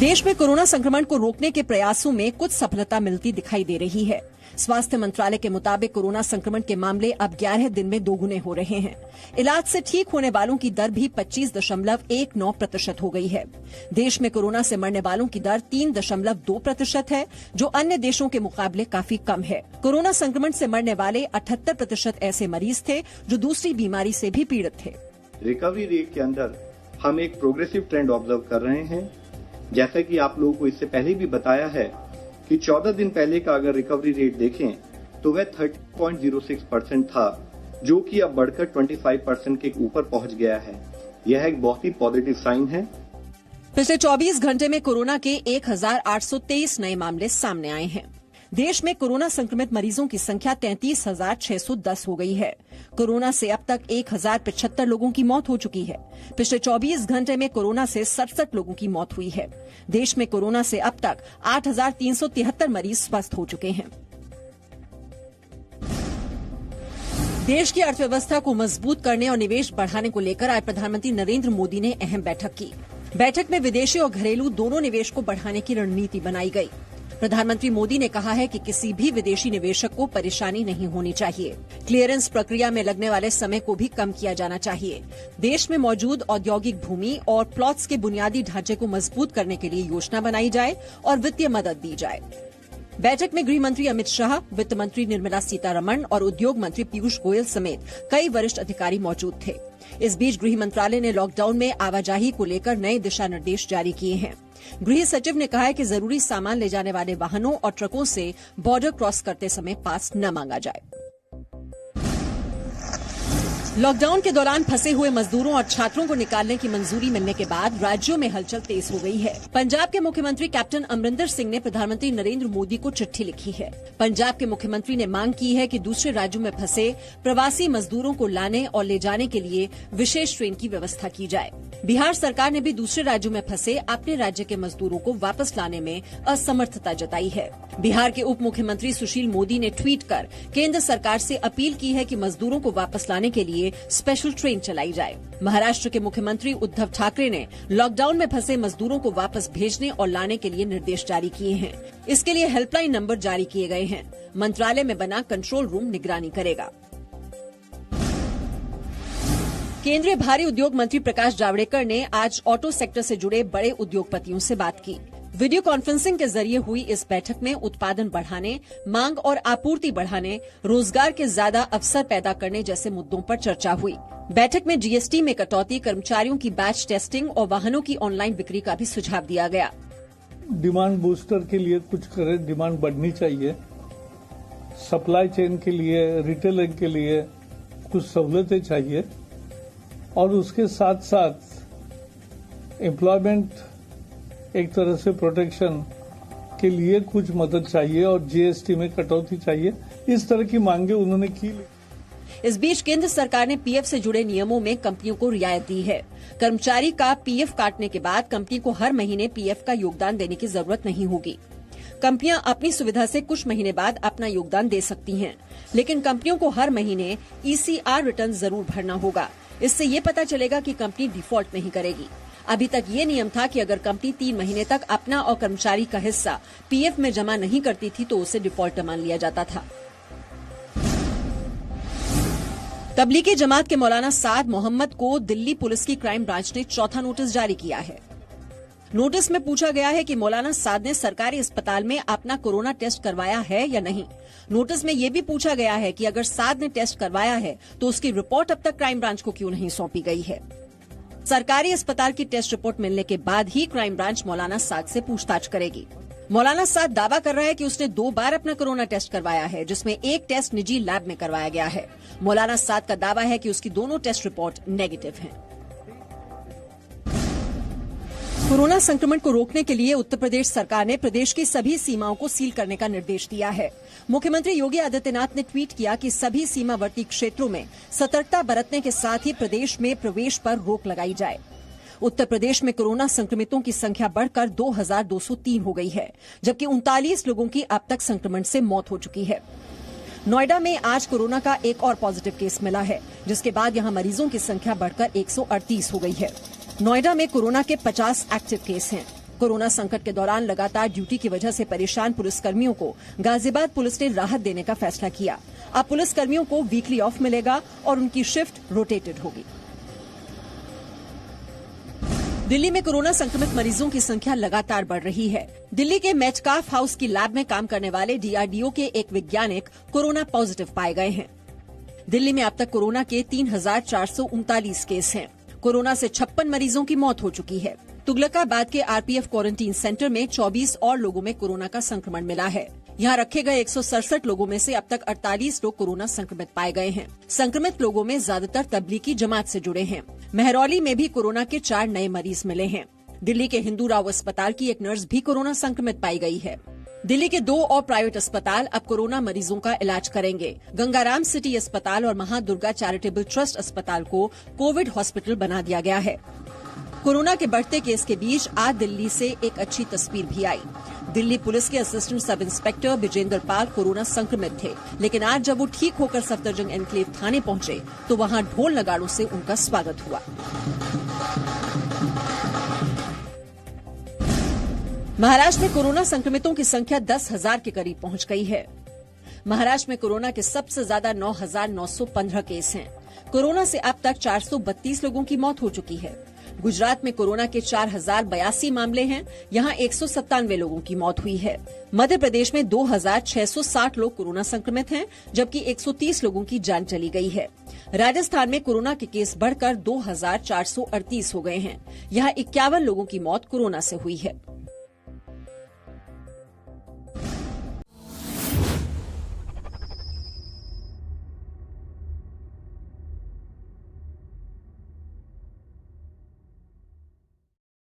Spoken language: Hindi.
देश में कोरोना संक्रमण को रोकने के प्रयासों में कुछ सफलता मिलती दिखाई दे रही है। स्वास्थ्य मंत्रालय के मुताबिक कोरोना संक्रमण के मामले अब 11 दिन में दोगुने हो रहे हैं। इलाज से ठीक होने वालों की दर भी 25.19% हो गई है। देश में कोरोना से मरने वालों की दर 3.2% है, जो अन्य देशों के मुकाबले काफी कम है। कोरोना संक्रमण से मरने वाले 78% ऐसे मरीज थे जो दूसरी बीमारी से भी पीड़ित थे। रिकवरी रेट के अंदर हम एक प्रोग्रेसिव ट्रेंड ऑब्जर्व कर रहे हैं। जैसा कि आप लोगों को इससे पहले भी बताया है कि 14 दिन पहले का अगर रिकवरी रेट देखें तो वह 30.06% था, जो कि अब बढ़कर 25% के ऊपर पहुंच गया है। यह एक बहुत ही पॉजिटिव साइन है। पिछले 24 घंटे में कोरोना के 1823 नए मामले सामने आए हैं। देश में कोरोना संक्रमित मरीजों की संख्या 33,610 हो गई है। कोरोना से अब तक 1,075 लोगों की मौत हो चुकी है। पिछले 24 घंटे में कोरोना से 67 लोगों की मौत हुई है। देश में कोरोना से अब तक 8,373 मरीज स्वस्थ हो चुके हैं। देश की अर्थव्यवस्था को मजबूत करने और निवेश बढ़ाने को लेकर आज प्रधानमंत्री नरेंद्र मोदी ने अहम बैठक की। बैठक में विदेशी और घरेलू दोनों निवेश को बढ़ाने की रणनीति बनाई गई। प्रधानमंत्री मोदी ने कहा है कि किसी भी विदेशी निवेशक को परेशानी नहीं होनी चाहिए। क्लियरेंस प्रक्रिया में लगने वाले समय को भी कम किया जाना चाहिए। देश में मौजूद औद्योगिक भूमि और प्लॉट्स के बुनियादी ढांचे को मजबूत करने के लिए योजना बनाई जाए और वित्तीय मदद दी जाए। बैठक में गृह मंत्री अमित शाह, वित्त मंत्री निर्मला सीतारमण और उद्योग मंत्री पीयूष गोयल समेत कई वरिष्ठ अधिकारी मौजूद थे। इस बीच गृह मंत्रालय ने लॉकडाउन में आवाजाही को लेकर नए दिशा निर्देश जारी किए हैं। गृह सचिव ने कहा है कि जरूरी सामान ले जाने वाले वाहनों और ट्रकों से बॉर्डर क्रॉस करते समय पास न मांगा जाए। लॉकडाउन के दौरान फंसे हुए मजदूरों और छात्रों को निकालने की मंजूरी मिलने के बाद राज्यों में हलचल तेज हो गई है। पंजाब के मुख्यमंत्री कैप्टन अमरिंदर सिंह ने प्रधानमंत्री नरेंद्र मोदी को चिट्ठी लिखी है। पंजाब के मुख्यमंत्री ने मांग की है कि दूसरे राज्यों में फंसे प्रवासी मजदूरों को लाने और ले जाने के लिए विशेष ट्रेन की व्यवस्था की जाए। बिहार सरकार ने भी दूसरे राज्यों में फंसे अपने राज्य के मजदूरों को वापस लाने में असमर्थता जताई है। बिहार के उप मुख्यमंत्री सुशील मोदी ने ट्वीट कर केंद्र सरकार से अपील की है कि मजदूरों को वापस लाने के लिए स्पेशल ट्रेन चलाई जाए। महाराष्ट्र के मुख्यमंत्री उद्धव ठाकरे ने लॉकडाउन में फंसे मजदूरों को वापस भेजने और लाने के लिए निर्देश जारी किए हैं। इसके लिए हेल्पलाइन नंबर जारी किए गए हैं। मंत्रालय में बना कंट्रोल रूम निगरानी करेगा। केंद्रीय भारी उद्योग मंत्री प्रकाश जावड़ेकर ने आज ऑटो सेक्टर से जुड़े बड़े उद्योगपतियों से बात की। वीडियो कॉन्फ्रेंसिंग के जरिए हुई इस बैठक में उत्पादन बढ़ाने, मांग और आपूर्ति बढ़ाने, रोजगार के ज्यादा अवसर पैदा करने जैसे मुद्दों पर चर्चा हुई। बैठक में जीएसटी में कटौती, कर्मचारियों की बैच टेस्टिंग और वाहनों की ऑनलाइन बिक्री का भी सुझाव दिया गया। डिमांड बूस्टर के लिए कुछ करें, डिमांड बढ़नी चाहिए। सप्लाई चेन के लिए, रिटेलर के लिए कुछ सहूलतें चाहिए और उसके साथ साथ एम्प्लॉयमेंट एक तरह से प्रोटेक्शन के लिए कुछ मदद चाहिए और जीएसटी में कटौती चाहिए। इस तरह की मांगे उन्होंने की। इस बीच केंद्र सरकार ने पीएफ से जुड़े नियमों में कंपनियों को रियायत दी है। कर्मचारी का पीएफ काटने के बाद कंपनी को हर महीने पीएफ का योगदान देने की जरूरत नहीं होगी। कंपनियां अपनी सुविधा से कुछ महीने बाद अपना योगदान दे सकती हैं, लेकिन कंपनियों को हर महीने ईसीआर रिटर्न जरूर भरना होगा। इससे ये पता चलेगा कि कंपनी डिफॉल्ट नहीं करेगी। अभी तक ये नियम था कि अगर कंपनी 3 महीने तक अपना और कर्मचारी का हिस्सा पीएफ में जमा नहीं करती थी तो उसे डिफॉल्टर मान लिया जाता था। तबलीगी जमात के मौलाना साद मोहम्मद को दिल्ली पुलिस की क्राइम ब्रांच ने चौथा नोटिस जारी किया है। नोटिस में पूछा गया है कि मौलाना साद ने सरकारी अस्पताल में अपना कोरोना टेस्ट करवाया है या नहीं। नोटिस में यह भी पूछा गया है कि अगर साद ने टेस्ट करवाया है तो उसकी रिपोर्ट अब तक क्राइम ब्रांच को क्यों नहीं सौंपी गई है। सरकारी अस्पताल की टेस्ट रिपोर्ट मिलने के बाद ही क्राइम ब्रांच मौलाना साद से पूछताछ करेगी। मौलाना साद दावा कर रहा है कि उसने 2 बार अपना कोरोना टेस्ट करवाया है, जिसमें एक टेस्ट निजी लैब में करवाया गया है। मौलाना साद का दावा है कि उसकी दोनों टेस्ट रिपोर्ट नेगेटिव हैं। कोरोना संक्रमण को रोकने के लिए उत्तर प्रदेश सरकार ने प्रदेश की सभी सीमाओं को सील करने का निर्देश दिया है। मुख्यमंत्री योगी आदित्यनाथ ने ट्वीट किया कि सभी सीमावर्ती क्षेत्रों में सतर्कता बरतने के साथ ही प्रदेश में प्रवेश पर रोक लगाई जाए। उत्तर प्रदेश में कोरोना संक्रमितों की संख्या बढ़कर 2203 हो गई है, जबकि 39 लोगों की अब तक संक्रमण से मौत हो चुकी है। नोएडा में आज कोरोना का एक और पॉजिटिव केस मिला है, जिसके बाद यहां मरीजों की संख्या बढ़कर 138 हो गई है। नोएडा में कोरोना के 50 एक्टिव केस हैं। कोरोना संकट के दौरान लगातार ड्यूटी की वजह से परेशान पुलिसकर्मियों को गाजियाबाद पुलिस ने राहत देने का फैसला किया। अब पुलिसकर्मियों को वीकली ऑफ मिलेगा और उनकी शिफ्ट रोटेटेड होगी। दिल्ली में कोरोना संक्रमित मरीजों की संख्या लगातार बढ़ रही है। दिल्ली के मेटकाफ हाउस की लैब में काम करने वाले डीआरडीओ के एक वैज्ञानिक कोरोना पॉजिटिव पाए गए हैं। दिल्ली में अब तक कोरोना के 3,439 केस हैं। कोरोना से 56 मरीजों की मौत हो चुकी है। तुगलकाबाद के आरपीएफ क्वारंटीन सेंटर में 24 और लोगों में कोरोना का संक्रमण मिला है। यहाँ रखे गए 167 लोगों में से अब तक 48 लोग कोरोना संक्रमित पाए गए हैं। संक्रमित लोगों में ज्यादातर तबलीगी जमात से जुड़े हैं। मेहरौली में भी कोरोना के 4 नए मरीज मिले हैं। दिल्ली के हिंदू राव अस्पताल की एक नर्स भी कोरोना संक्रमित पाई गई है। दिल्ली के 2 और प्राइवेट अस्पताल अब कोरोना मरीजों का इलाज करेंगे। गंगाराम सिटी अस्पताल और महादुर्गा चैरिटेबल ट्रस्ट अस्पताल को कोविड हॉस्पिटल बना दिया गया है। कोरोना के बढ़ते केस के बीच आज दिल्ली से एक अच्छी तस्वीर भी आई। दिल्ली पुलिस के असिस्टेंट सब इंस्पेक्टर विजेंद्र पाल कोरोना संक्रमित थे, लेकिन आज जब वो ठीक होकर सफदरजंग एनक्लेव थाने पहुंचे तो वहां ढोल नगाड़ों से उनका स्वागत हुआ। महाराष्ट्र में कोरोना संक्रमितों की संख्या 10,000 के करीब पहुंच गई है। महाराष्ट्र में कोरोना के सबसे ज्यादा 9,915 केस हैं। कोरोना से अब तक 432 लोगों की मौत हो चुकी है। गुजरात में कोरोना के 4,082 मामले हैं। यहाँ 197 लोगों की मौत हुई है। मध्य प्रदेश में 2,660 लोग कोरोना संक्रमित हैं, जबकि 130 लोगों की जान चली गई है। राजस्थान में कोरोना के केस बढ़कर 2,438 हो गए हैं। यहाँ 51 लोगों की मौत कोरोना से हुई है।